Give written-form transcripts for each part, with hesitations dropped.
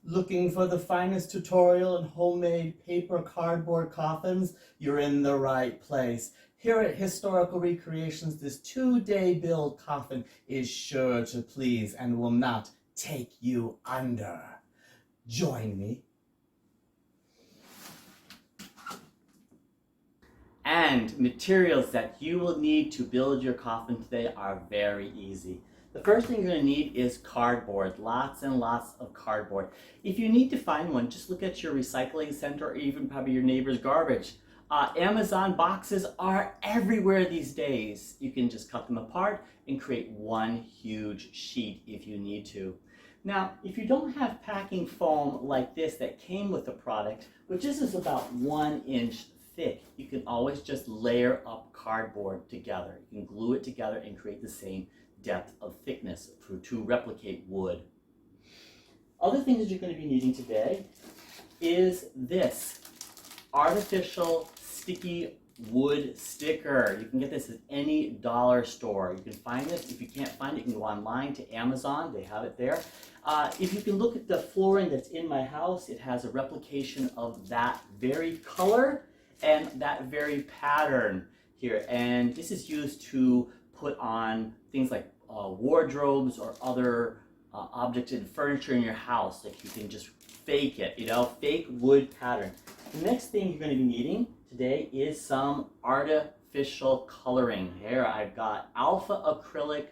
Looking for the finest tutorial in homemade paper cardboard coffins? You're in the right place. Here at Historical Recreations, this 2-day build coffin is sure to please and will not take you under. Join me. And materials that you will need to build your coffin today are very easy. The first thing you're going to need is cardboard, lots and lots of cardboard. If you need to find one, just look at your recycling center or even probably your neighbor's garbage. Amazon boxes are everywhere these days. You can just cut them apart and create one huge sheet if you need to. Now, if you don't have packing foam like this that came with the product, which this is about 1 inch thick, you can always just layer up cardboard together. You can glue it together and create the same depth of thickness to replicate wood. Other things that you're going to be needing today is this artificial sticky wood sticker. You can get this at any dollar store. You can find this. If you can't find it, you can go online to Amazon. They have it there. If you can look at the flooring that's in my house, it has a replication of that very color and that very pattern here. And this is used to put on things like wardrobes or other objects and furniture in your house. Like you can just fake it, fake wood pattern. The next thing you're going to be needing today is some artificial coloring. Here I've got alpha acrylic.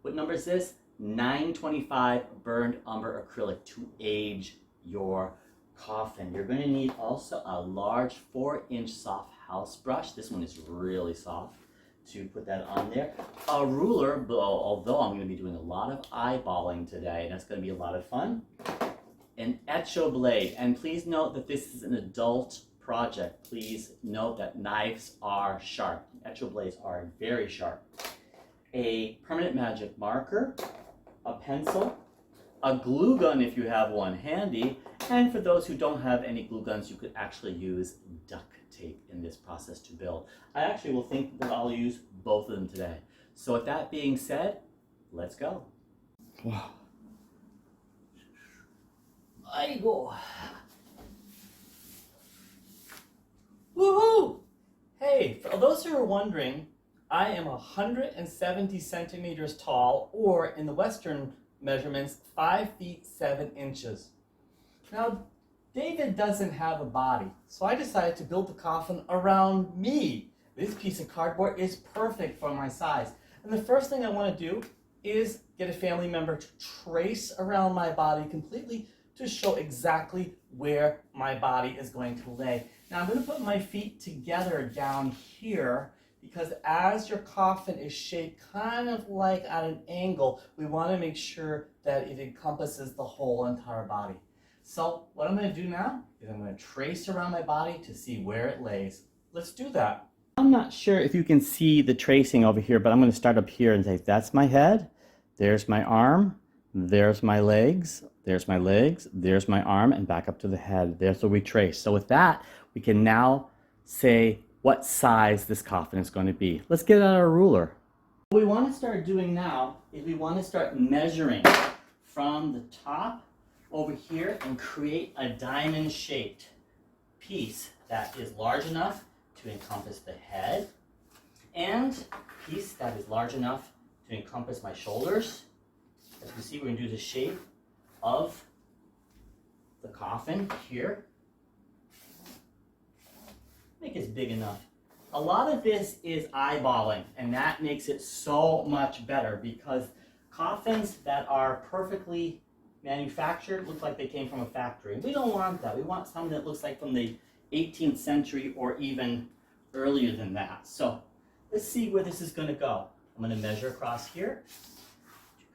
What number is this? 925 burned umber acrylic to age your coffin. You're going to need also a large 4-inch soft house brush. This one is really soft to put that on there. A ruler, although I'm going to be doing a lot of eyeballing today, and that's going to be a lot of fun. An Echo blade, and please note that this is an adult project. Please note that knives are sharp. Echo blades are very sharp. A permanent magic marker, a pencil, a glue gun if you have one handy, and for those who don't have any glue guns, you could actually use duct tape in this process to build. I actually will think that I'll use both of them today. So with that being said, let's go. Wow. There you go. Woohoo! Hey, for those who are wondering, I am 170 centimeters tall, or in the Western measurements, 5 feet 7 inches. Now, David doesn't have a body, so I decided to build the coffin around me. This piece of cardboard is perfect for my size. And the first thing I want to do is get a family member to trace around my body completely to show exactly where my body is going to lay. Now I'm going to put my feet together down here because as your coffin is shaped kind of like at an angle, we want to make sure that it encompasses the whole entire body. So what I'm going to do now is I'm going to trace around my body to see where it lays. Let's do that. I'm not sure if you can see the tracing over here, but I'm going to start up here and say, that's my head, there's my arm, there's my legs, there's my legs, there's my arm, and back up to the head. There's where we trace. So with that, we can now say what size this coffin is going to be. Let's get out our ruler. What we want to start doing now is we want to start measuring from the top over here and create a diamond-shaped piece that is large enough to encompass the head and a piece that is large enough to encompass my shoulders. As you see, we're going to do the shape of the coffin here. Make it big enough. A lot of this is eyeballing, and that makes it so much better because coffins that are perfectly manufactured look like they came from a factory. We don't want that. We want something that looks like from the 18th century or even earlier than that. So let's see where this is going to go. I'm going to measure across here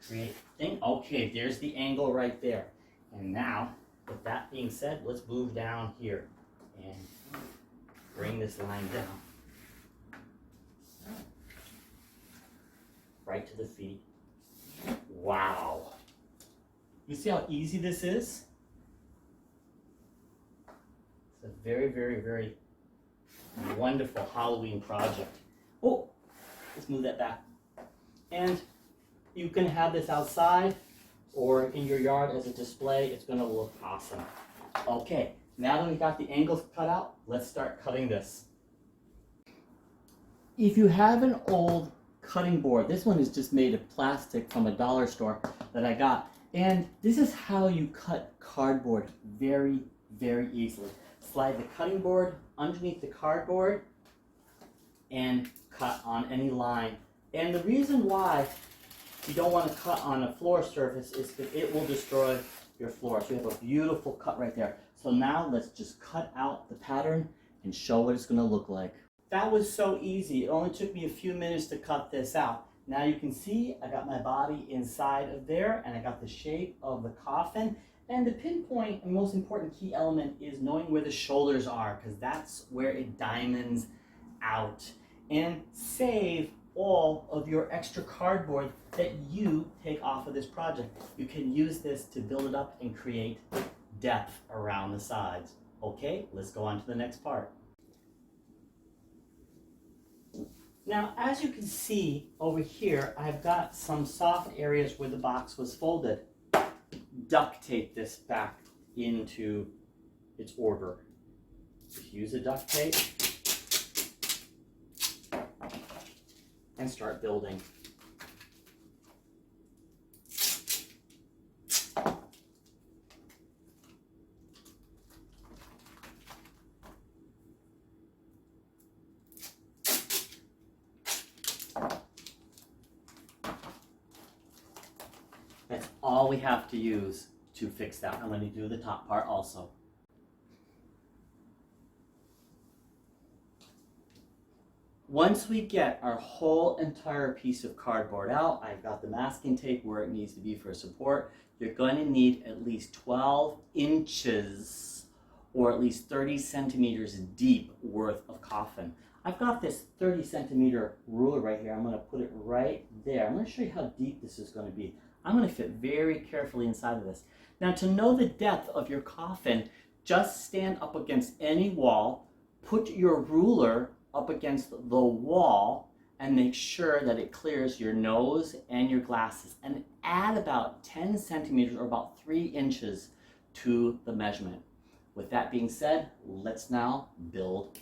to create a thing. Okay, there's the angle right there. And now, with that being said, let's move down here and bring this line down. Right to the feet. Wow. You see how easy this is? It's a very, very, very wonderful Halloween project. Oh, let's move that back. And you can have this outside, or in your yard as a display, it's going to look awesome. Okay, now that we got the angles cut out, let's start cutting this. If you have an old cutting board, this one is just made of plastic from a dollar store that I got. And this is how you cut cardboard very, very easily. Slide the cutting board underneath the cardboard and cut on any line. And the reason why you don't want to cut on a floor surface is because it will destroy your floor. So you have a beautiful cut right there. So now let's just cut out the pattern and show what it's going to look like. That was so easy. It only took me a few minutes to cut this out. Now you can see I got my body inside of there and I got the shape of the coffin. And the pinpoint and most important key element is knowing where the shoulders are, because that's where it diamonds out. And save all of your extra cardboard that you take off of this project. You can use this to build it up and create depth around the sides. Okay, let's go on to the next part. Now, as you can see over here, I've got some soft areas where the box was folded. Duct tape this back into its order. Just use a duct tape and start building. That's all we have to use to fix that. I'm going to do the top part also. Once we get our whole entire piece of cardboard out, I've got the masking tape where it needs to be for support. You're going to need at least 12 inches or at least 30 centimeters deep worth of coffin. I've got this 30 centimeter ruler right here. I'm going to put it right there. I'm going to show you how deep this is going to be. I'm going to fit very carefully inside of this. Now, to know the depth of your coffin, just stand up against any wall, put your ruler up against the wall, and make sure that it clears your nose and your glasses, and add about 10 centimeters or about 3 inches to the measurement. With that being said, let's now build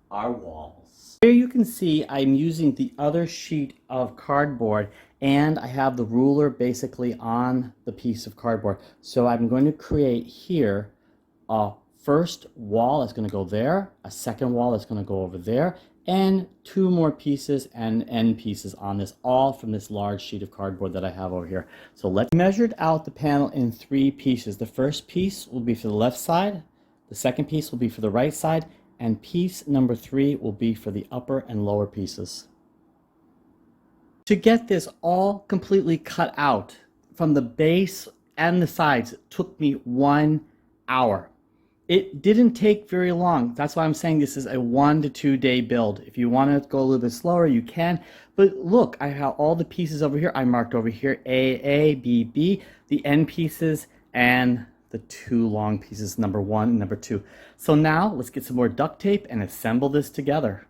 our walls. Here you can see I'm using the other sheet of cardboard, and I have the ruler basically on the piece of cardboard. So I'm going to create here a first wall that's going to go there, a second wall that's going to go over there, and 2 more pieces and end pieces on this, all from this large sheet of cardboard that I have over here. So let's measure out the panel in 3 pieces. The first piece will be for the left side, the second piece will be for the right side, and piece number 3 will be for the upper and lower pieces. To get this all completely cut out from the base and the sides took me 1 hour. It didn't take very long. That's why I'm saying this is a 1 to 2 day build. If you want to go a little bit slower, you can. But look, I have all the pieces over here. I marked over here A, B, B, the end pieces, and the 2 long pieces, number 1 and number 2. So now let's get some more duct tape and assemble this together.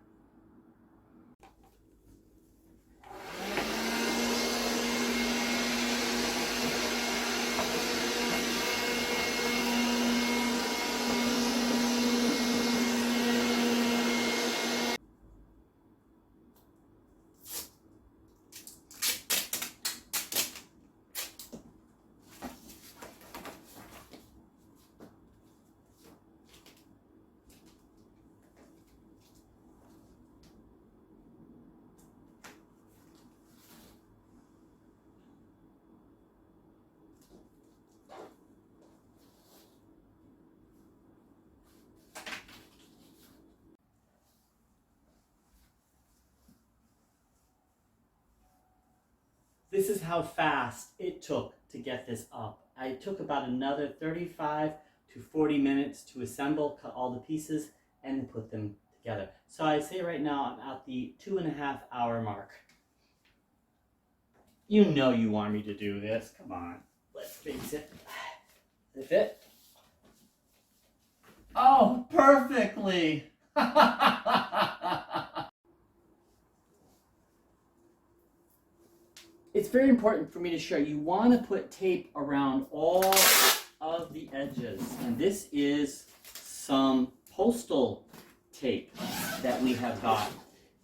This is how fast it took to get this up. I took about another 35 to 40 minutes to assemble, cut all the pieces, and put them together. So I say right now I'm at the 2.5 hour mark. You know you want me to do this. Come on, let's face it. Does it fit? Oh, perfectly! it's very important for me to share. You want to put tape around all of the edges. And this is some postal tape that we have got.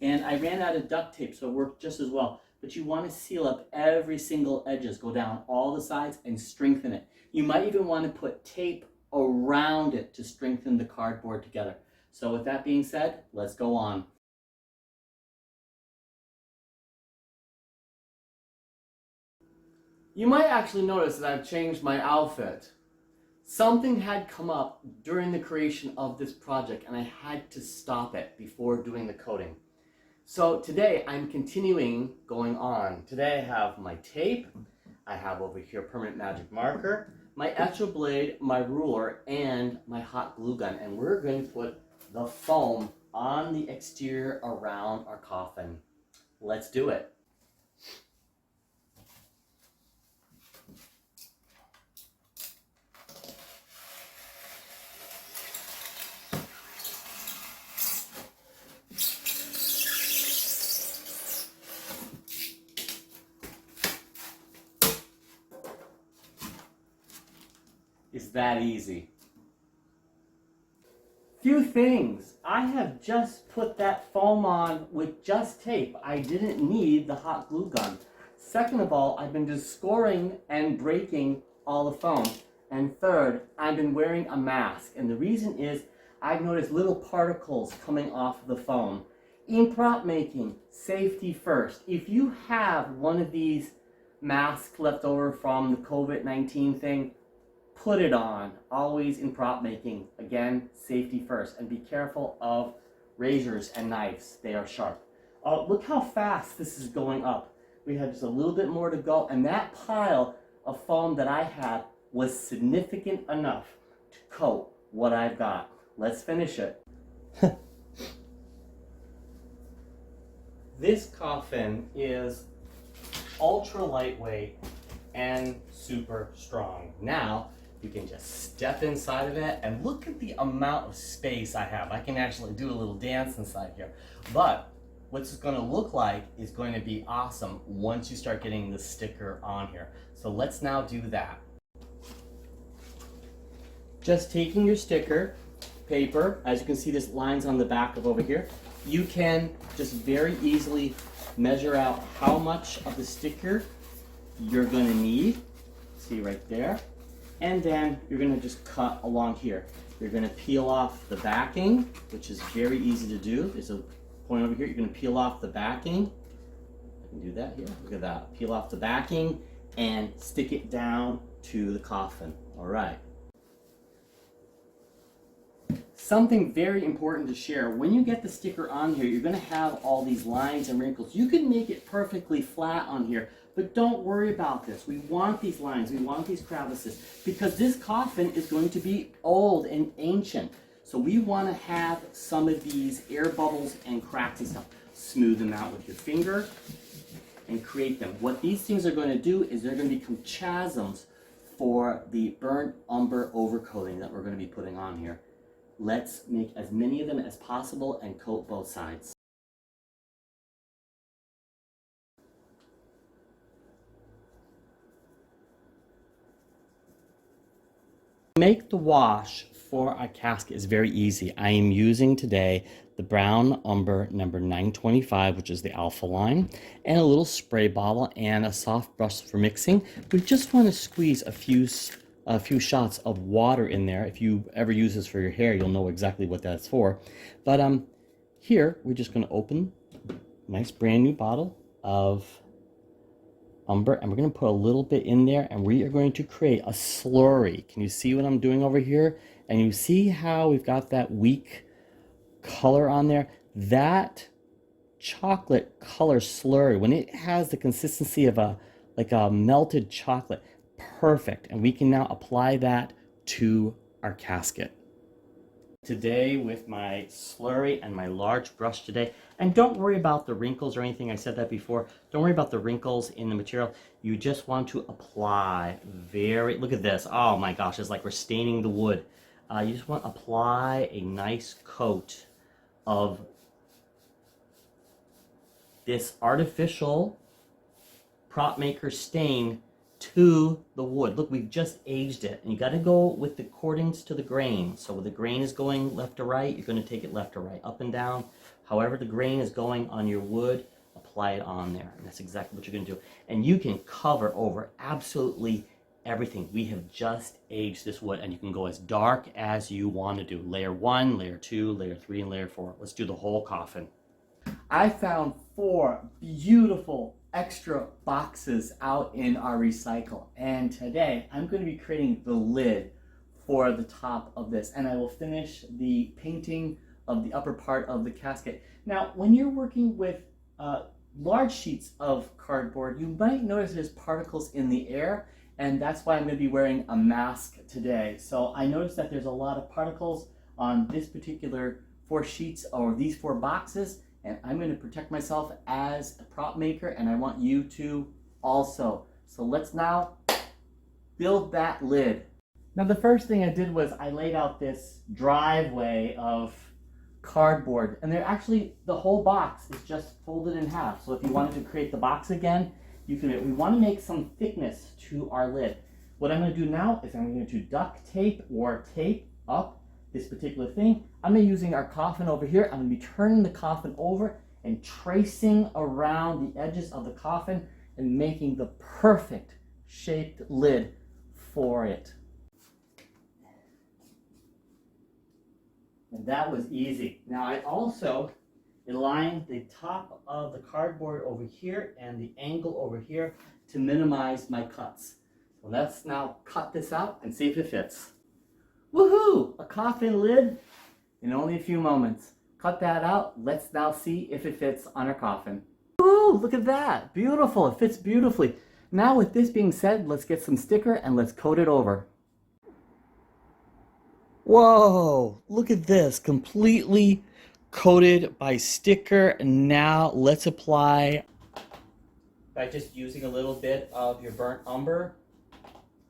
And I ran out of duct tape, so it worked just as well. But you want to seal up every single edges, go down all the sides and strengthen it. You might even want to put tape around it to strengthen the cardboard together. So with that being said, let's go on. You might actually notice that I've changed my outfit. Something had come up during the creation of this project and I had to stop it before doing the coating. So today I'm continuing going on. Today I have my tape, I have over here permanent magic marker, my Etch-A blade, my ruler, and my hot glue gun. And we're going to put the foam on the exterior around our coffin. Let's do it. It's that easy. Few things. I have just put that foam on with just tape. I didn't need the hot glue gun. Second of all, I've been just scoring and breaking all the foam. And third, I've been wearing a mask. And the reason is I've noticed little particles coming off the foam. In prop making, safety first. If you have one of these masks left over from the COVID-19 thing, put it on. Always in prop making. Again, safety first. And be careful of razors and knives. They are sharp. Look how fast this is going up. We have just a little bit more to go. And that pile of foam that I had was significant enough to coat what I've got. Let's finish it. This coffin is ultra lightweight and super strong. Now, you can just step inside of it and look at the amount of space I have. I can actually do a little dance inside here. But what it's going to look like is going to be awesome once you start getting the sticker on here. So let's now do that. Just taking your sticker paper, as you can see, this line's on the back of over here. You can just very easily measure out how much of the sticker you're going to need. See right there. And then you're going to just cut along here. You're going to peel off the backing, which is very easy to do. There's a point over here. You're going to peel off the backing. I can do that here. Look at that. Peel off the backing and stick it down to the coffin. All right. Something very important to share. When you get the sticker on here, you're going to have all these lines and wrinkles. You can make it perfectly flat on here, but don't worry about this. We want these lines, we want these crevices, because this coffin is going to be old and ancient. So we want to have some of these air bubbles and cracks and stuff. Smooth them out with your finger and create them. What these things are going to do is they're going to become chasms for the burnt umber overcoating that we're going to be putting on here. Let's make as many of them as possible and coat both sides. Make the wash for our casket is very easy. I am using today the brown umber number 925, which is the alpha line, and a little spray bottle and a soft brush for mixing. We just want to squeeze a few shots of water in there. If you ever use this for your hair, you'll know exactly what that's for. But here we're just going to open a nice brand new bottle of umber, and we're going to put a little bit in there, and we are going to create a slurry. Can you see what I'm doing over here? And you see how we've got that weak color on there? That chocolate color slurry, when it has the consistency of a melted chocolate, perfect. And we can now apply that to our casket. Today with my slurry and my large brush today, and don't worry about the wrinkles or anything. I said that before. Don't worry about the wrinkles in the material. You just want to apply look at this. Oh my gosh, it's like we're staining the wood. You just want to apply a nice coat of this artificial prop maker stain to the wood. Look, we've just aged it, and you got to go with the accordance to the grain. So when the grain is going left to right, you're going to take it left to right, up and down. However the grain is going on your wood, apply it on there, and that's exactly what you're going to do. And you can cover over absolutely everything. We have just aged this wood, and you can go as dark as you want to do. Layer 1, layer 2, layer 3, and layer 4. Let's do the whole coffin. I found 4 beautiful extra boxes out in our recycle, and today I'm going to be creating the lid for the top of this, and I will finish the painting of the upper part of the casket. Now, when you're working with large sheets of cardboard, you might notice there's particles in the air, and that's why I'm going to be wearing a mask today. So I noticed that there's a lot of particles on this particular 4 sheets, or these 4 boxes, and I'm going to protect myself as a prop maker, and I want you to also. So let's now build that lid. Now the first thing I did was I laid out this driveway of cardboard, and they're actually, the whole box is just folded in half. So if you wanted to create the box again, you can. We want to make some thickness to our lid. What I'm going to do now is I'm going to duct tape or tape up this particular thing. I'm going to be using our coffin over here. I'm going to be turning the coffin over and tracing around the edges of the coffin and making the perfect shaped lid for it. And that was easy. Now I also aligned the top of the cardboard over here and the angle over here to minimize my cuts. So let's now cut this out and see if it fits. Woohoo! A coffin lid in only a few moments. Cut that out. Let's now see if it fits on our coffin. Ooh, look at that. Beautiful. It fits beautifully. Now with this being said, let's get some sticker and let's coat it over. Whoa, look at this. Completely coated by sticker. And now let's apply by just using a little bit of your burnt umber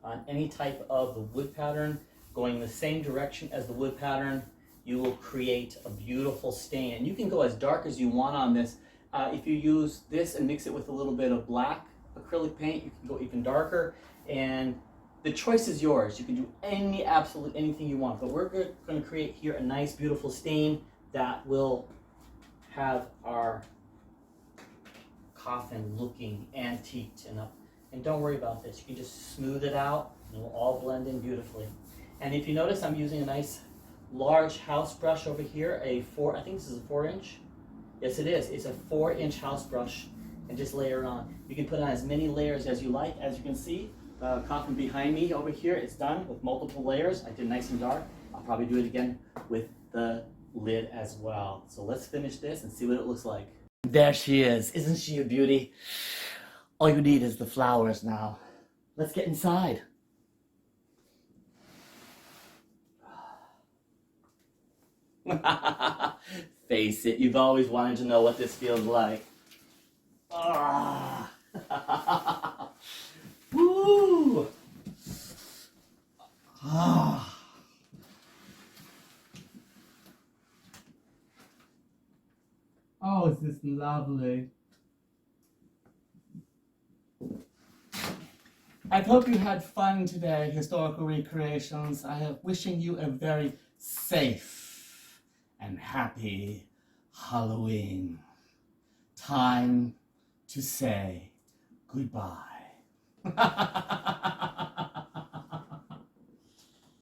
on any type of the wood pattern, going the same direction as the wood pattern. You will create a beautiful stain, and you can go as dark as you want on this. If you use this and mix it with a little bit of black acrylic paint, you can go even darker, and the choice is yours. You can do absolutely anything you want, but we're going to create here a nice beautiful stain that will have our coffin looking antiqued enough. And don't worry about this, you can just smooth it out and it will all blend in beautifully. And if you notice, I'm using a nice large house brush over here, I think this is a 4-inch. Yes, it is. It's a 4-inch house brush, and just layer it on. You can put on as many layers as you like. As you can see, the coffin behind me over here is done with multiple layers. I did nice and dark. I'll probably do it again with the lid as well. So let's finish this and see what it looks like. There she is. Isn't she a beauty? All you need is the flowers now. Let's get inside. Face it, you've always wanted to know what this feels like. Ah. Woo. Ah. Oh, is this lovely? I hope you had fun today, Historical Recreations. I am wishing you a very safe and happy Halloween. Time to say goodbye.